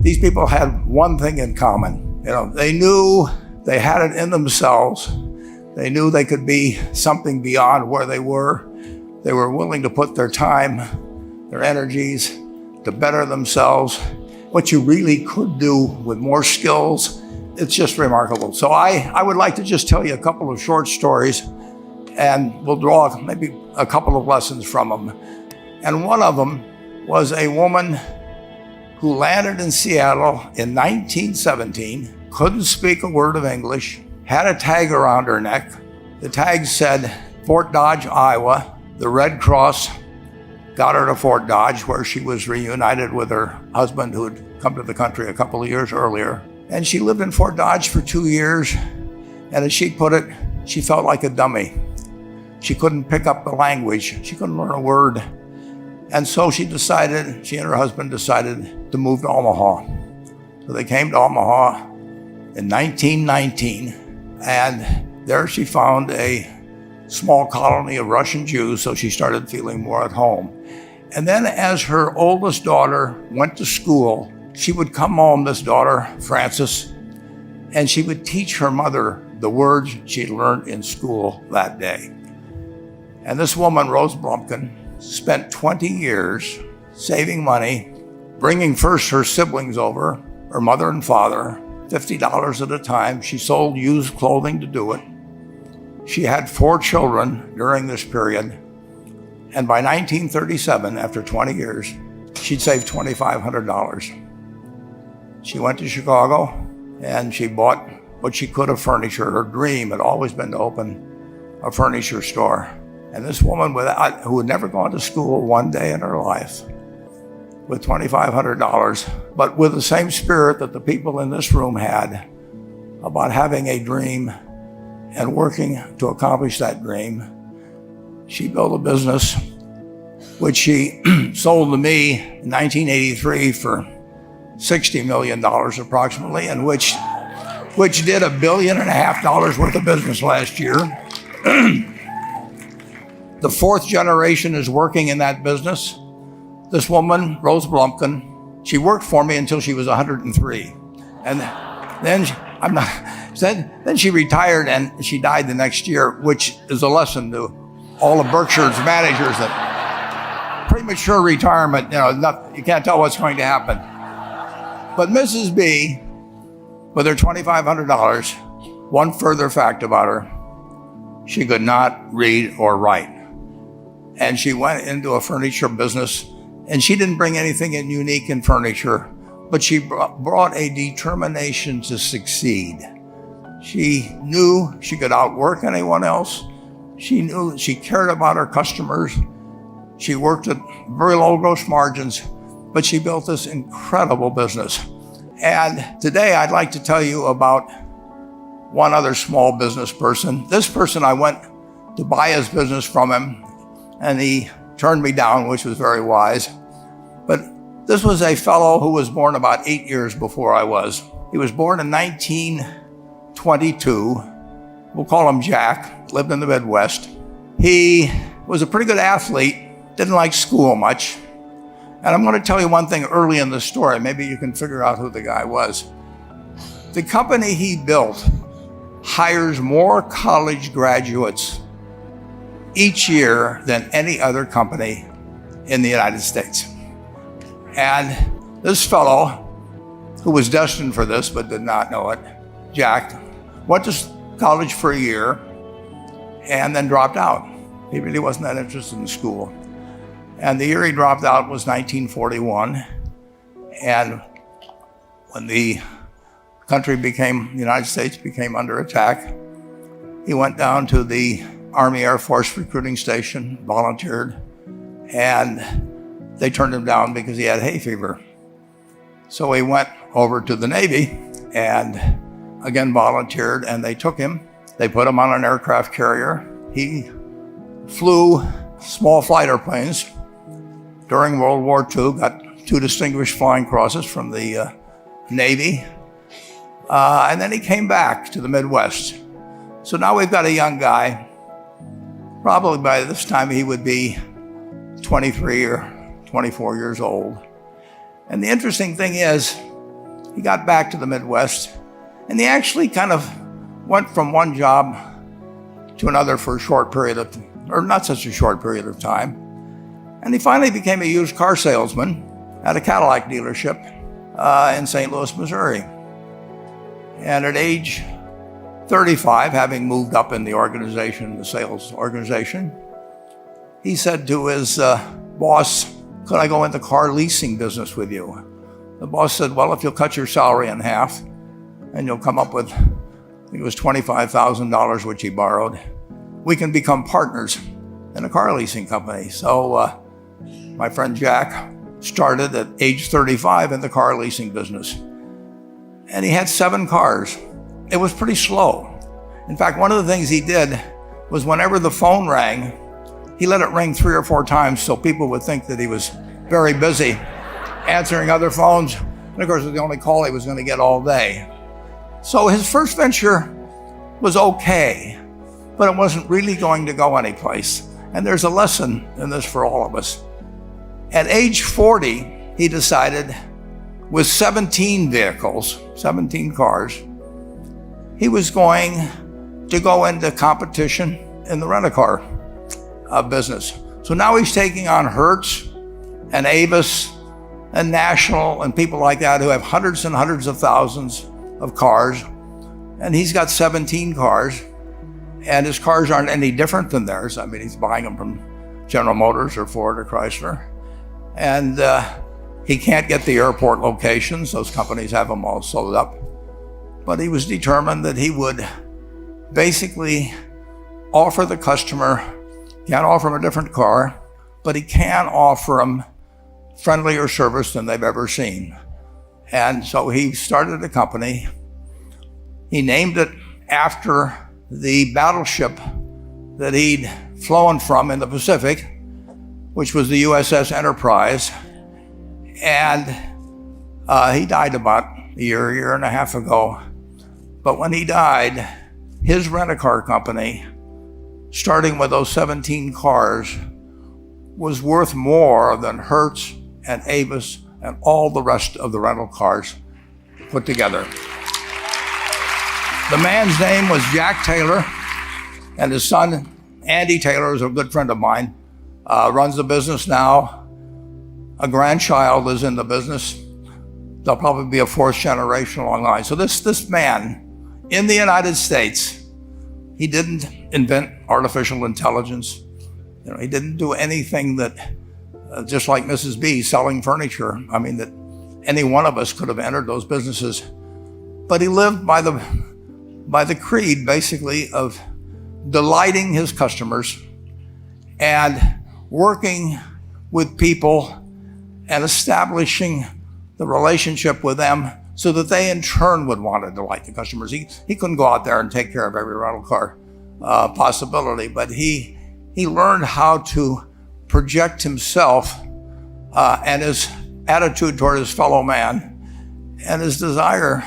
these people had one thing in common. They knew they had it in themselves. They knew they could be something beyond where they were. They were willing to put their time, their energies to better themselves. What you really could do with more skills, it's just remarkable. So I would like to just tell you a couple of short stories, and we'll draw maybe a couple of lessons from them. And one of them was a woman who landed in Seattle in 1917, couldn't speak a word of English, had a tag around her neck. The tag said Fort Dodge, Iowa. The Red Cross got her to Fort Dodge, where she was reunited with her husband who had come to the country a couple of years earlier. And she lived in Fort Dodge for 2 years. And as she put it, she felt like a dummy. She couldn't pick up the language. She couldn't learn a word. And so she and her husband decided to move to Omaha. So they came to Omaha in 1919. And there she found a small colony of Russian Jews, so she started feeling more at home. And then as her oldest daughter went to school, she would come home, this daughter, Frances, and she would teach her mother the words she'd learned in school that day. And this woman, Rose Crompton, spent 20 years saving money, bringing first her siblings over, her mother and father, $50 at a time. She sold used clothing to do it. She had 4 children during this period. And by 1937, after 20 years, she'd saved $2,500. She went to Chicago and she bought what she could of furniture. Her dream had always been to open a furniture store. And this woman who had never gone to school one day in her life, with $2,500, but with the same spirit that the people in this room had about having a dream and working to accomplish that dream, she built a business which she sold to me in 1983 for $60 million approximately, and which did $1.5 billion worth of business last year. The 4th generation is working in that business. This woman, Rose Crompton, she worked for me until she was 103. And then she retired and she died the next year, which is a lesson to all of Berkshire's managers that premature retirement, you can't tell what's going to happen. But Mrs. B, with her $2,500, one further fact about her, she could not read or write. And she went into a furniture business, and she didn't bring anything unique in furniture, but she brought a determination to succeed. She knew she could outwork anyone else. She knew she cared about her customers. She worked at very low gross margins, but she built this incredible business. And today I'd like to tell you about one other small business person. This person, I went to buy his business from him, and he turned me down, which was very wise. But this was a fellow who was born about 8 years before I was. He was born in 1922. We'll call him Jack, lived in the Midwest. He was a pretty good athlete, didn't like school much. And I'm going to tell you one thing early in the story. Maybe you can figure out who the guy was. The company he built hires more college graduates each year than any other company in the United States. And this fellow, who was destined for this but did not know it, Jack, went to college for a year and then dropped out. He really wasn't that interested in school. And the year he dropped out was 1941. And when the United States became under attack, he went down to the Army Air Force recruiting station, volunteered, and they turned him down because he had hay fever. So he went over to the Navy and again volunteered, and they took him. They put him on an aircraft carrier. He flew small flight airplanes during World War II, got 2 distinguished flying crosses from the Navy, and then he came back to the Midwest. So now we've got a young guy. Probably by this time he would be 23 or 24 years old. And the interesting thing is, he got back to the Midwest, and he actually kind of went from one job to another for a short period of, or not such a short period of time. And he finally became a used car salesman at a Cadillac dealership in St. Louis, Missouri. And at age 35, having moved up in the organization, the sales organization, he said to his boss, "Could I go into car leasing business with you?" The boss said, "Well, if you'll cut your salary in half and you'll come up with, I think it was $25,000, which he borrowed, we can become partners in a car leasing company." So my friend Jack started at age 35 in the car leasing business. And he had 7 cars. It was pretty slow. In fact, one of the things he did was whenever the phone rang, he let it ring 3 or 4 times so people would think that he was very busy answering other phones. And of course, it was the only call he was going to get all day. So his first venture was okay, but it wasn't really going to go anyplace. And there's a lesson in this for all of us. At age 40, he decided with 17 vehicles, 17 cars, he was going to go into competition in the rent-a-car business. So now he's taking on Hertz and Avis and National and people like that who have hundreds and hundreds of thousands of cars. And he's got 17 cars, and his cars aren't any different than theirs. I mean, he's buying them from General Motors or Ford or Chrysler. And he can't get the airport locations. Those companies have them all sold up. But he was determined that he would basically offer the customer, can't offer him a different car, but he can offer them friendlier service than they've ever seen. And so he started a company. He named it after the battleship that he'd flown from in the Pacific, which was the USS Enterprise. And he died about a year and a half ago. But when he died, his rent-a-car company, starting with those 17 cars, was worth more than Hertz and Avis and all the rest of the rental cars put together. The man's name was Jack Taylor, and his son, Andy Taylor, is a good friend of mine, runs the business now. A grandchild is in the business. There'll probably be a 4th generation along the line. So this man in the United States, he didn't invent artificial intelligence. You know, he didn't do anything that, just like Mrs. B selling furniture, I mean, that any one of us could have entered those businesses. But he lived by the creed, basically, of delighting his customers and working with people and establishing the relationship with them so that they in turn would want to delight the customers. He couldn't go out there and take care of every rental car possibility, but he learned how to project himself and his attitude toward his fellow man and his desire,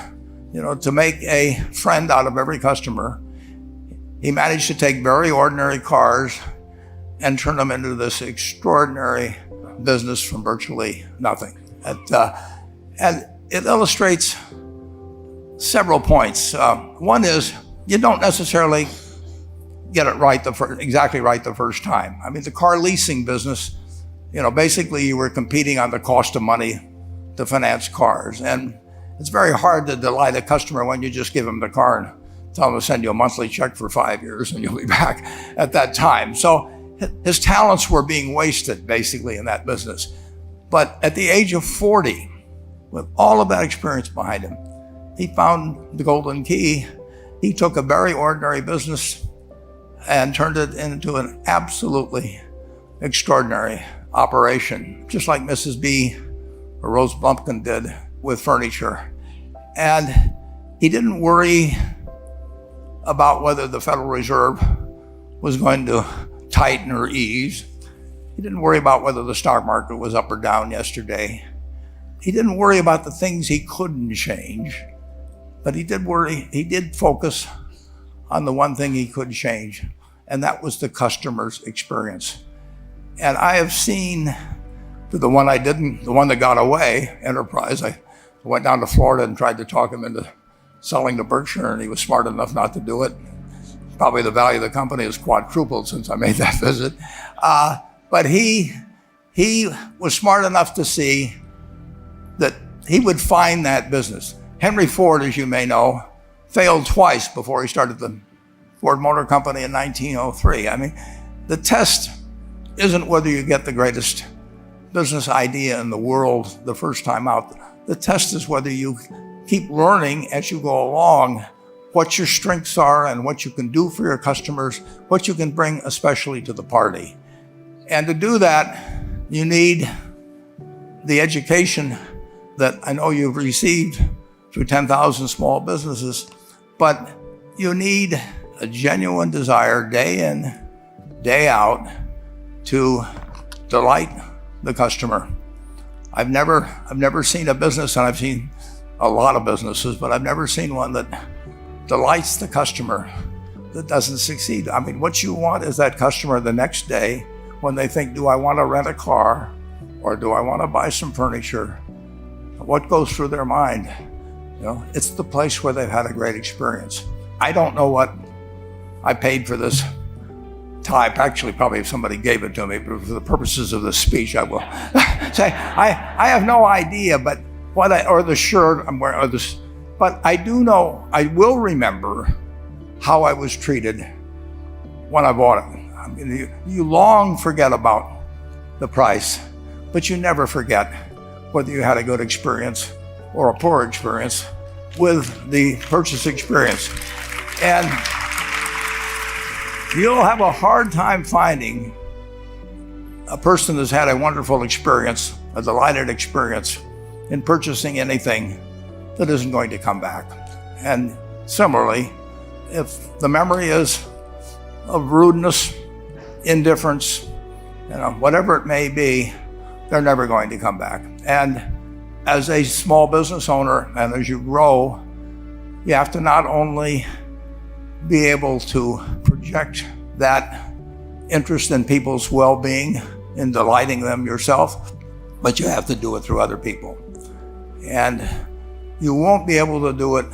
to make a friend out of every customer. He managed to take very ordinary cars and turn them into this extraordinary business from virtually nothing. And it illustrates several points. One is you don't necessarily get it right exactly right the first time. I mean, the car leasing business, basically you were competing on the cost of money to finance cars. And it's very hard to delight a customer when you just give them the car and tell them to send you a monthly check for 5 years and you'll be back at that time. So his talents were being wasted basically in that business. But at the age of 40, with all of that experience behind him, he found the golden key. He took a very ordinary business and turned it into an absolutely extraordinary operation, just like Mrs. B or Rose Crompton did with furniture. And he didn't worry about whether the Federal Reserve was going to tighten or ease. He didn't worry about whether the stock market was up or down yesterday. He didn't worry about the things he couldn't change, but he did focus on the one thing he could change, and that was the customer's experience. And I have seen, the one that got away, Enterprise, I I went down to Florida and tried to talk him into selling to Berkshire, and he was smart enough not to do it. Probably the value of the company has quadrupled since I made that visit. But he was smart enough to see that he would find that business. Henry Ford, as you may know, failed twice before he started the Ford Motor Company in 1903. I mean, the test isn't whether you get the greatest business idea in the world the first time out. The test is whether you keep learning as you go along what your strengths are and what you can do for your customers, what you can bring especially to the party. And to do that, you need the education that I know you've received through 10,000 small businesses, but you need a genuine desire day in, day out to delight the customer. I've never seen a business, and I've seen a lot of businesses, but I've never seen one that delights the customer that doesn't succeed. I mean, what you want is that customer the next day when they think, do I want to rent a car or do I want to buy some furniture? What goes through their mind? You know, it's the place where they've had a great experience. I don't know what I paid for this type. Actually, probably if somebody gave it to me, but for the purposes of this speech, I will say I have no idea. But or the shirt I'm wearing, or this. But I do know, I will remember how I was treated when I bought it. I mean, you long forget about the price, but you never forget whether you had a good experience or a poor experience with the purchase experience. And you'll have a hard time finding a person that's had a wonderful experience, a delighted experience in purchasing anything that isn't going to come back. And similarly, if the memory is of rudeness, indifference, whatever it may be, they're never going to come back. And as a small business owner, and as you grow, you have to not only be able to project that interest in people's well-being, in delighting them yourself, but you have to do it through other people. And you won't be able to do it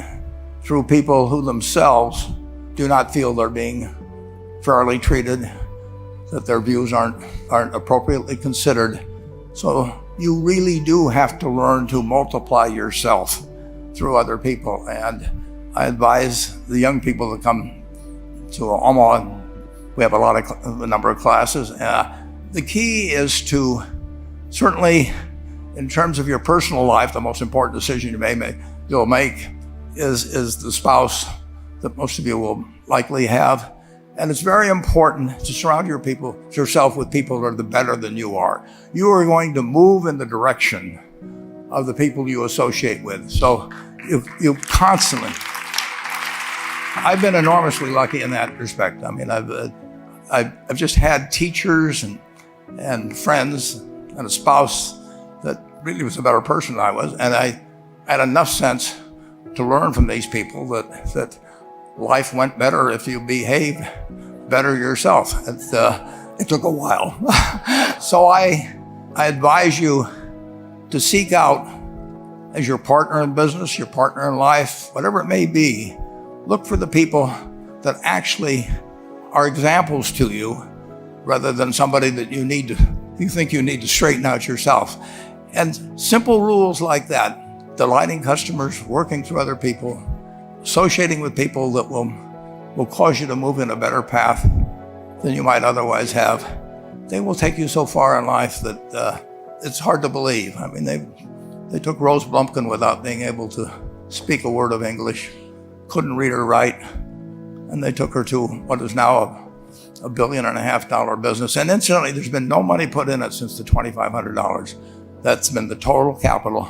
through people who themselves do not feel they're being fairly treated, that their views aren't appropriately considered. So you really do have to learn to multiply yourself through other people. And I advise the young people to come to Omaha. We have a number of classes. The key is to, certainly in terms of your personal life, the most important decision you'll make is the spouse that most of you will likely have. And it's very important to surround yourself with people that are better than you are. You are going to move in the direction of the people you associate with. So you constantly, I've been enormously lucky in that respect. I mean, I've just had teachers and friends and a spouse that really was a better person than I was. And I had enough sense to learn from these people that life went better if you behaved better yourself. It took a while. So I advise you to seek out, as your partner in business, your partner in life, whatever it may be, look for the people that actually are examples to you rather than somebody that you think you need to straighten out yourself. And simple rules like that, delighting customers, working through other people, associating with people that will cause you to move in a better path than you might otherwise have, they will take you so far in life that it's hard to believe. I mean, they took Rose Crompton without being able to speak a word of English, couldn't read or write, and they took her to what is now a $1.5 billion business. And incidentally, there's been no money put in it since the $2,500. That's been the total capital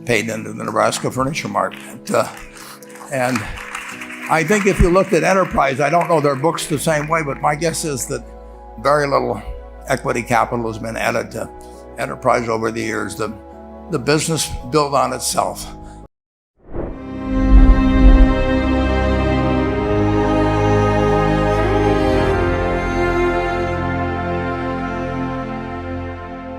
paid into the Nebraska Furniture Mart. And I think if you looked at Enterprise, I don't know their books the same way, but my guess is that very little equity capital has been added to Enterprise over the years. The business built on itself.